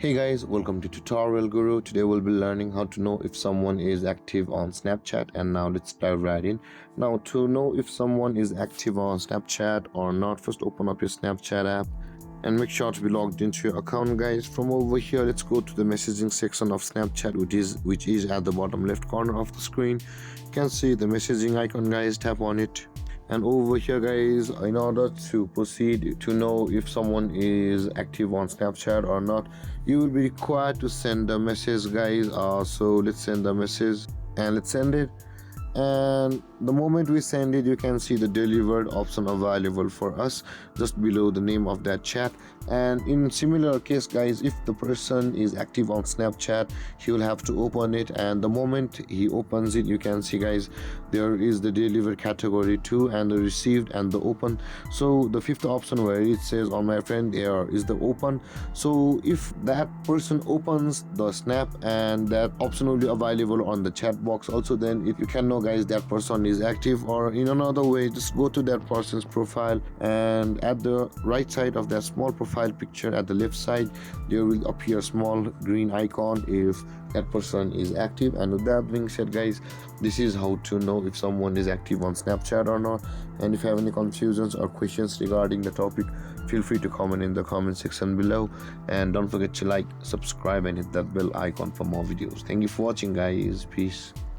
Hey guys, welcome to Tutorial Guru. Today we'll be learning how to know if someone is active on Snapchat, and now let's dive right in. Now, to know if someone is active on Snapchat or not, first open up your Snapchat app and make sure to be logged into your account, guys. From over here, let's go to the messaging section of Snapchat, which is at the bottom left corner of the screen. You can see the messaging icon, guys. Tap on it. And over here, guys, in order to proceed to know if someone is active on Snapchat or not, you will be required to send a message, guys. So let's send the message and let's send it. And the moment we send it, you can see the delivered option available for us just below the name of that chat. And in similar case, guys, if the person is active on Snapchat, he will have to open it, and the moment he opens it, you can see, guys, there is the delivered category 2 and the received and the open. So the fifth option where it says on my friend, there is the open. So if that person opens the snap, and that option will be available on the chat box also, then if you can know, guys, that person is active. Or in another way, just go to that person's profile, and at the right side of that small profile picture, at the left side, there will appear a small green icon if that person is active. And with that being said, guys, this is how to know if someone is active on Snapchat or not. And if you have any confusions or questions regarding the topic, feel free to comment in the comment section below, and don't forget to like, subscribe, and hit that bell icon for more videos. Thank you for watching, guys. Peace.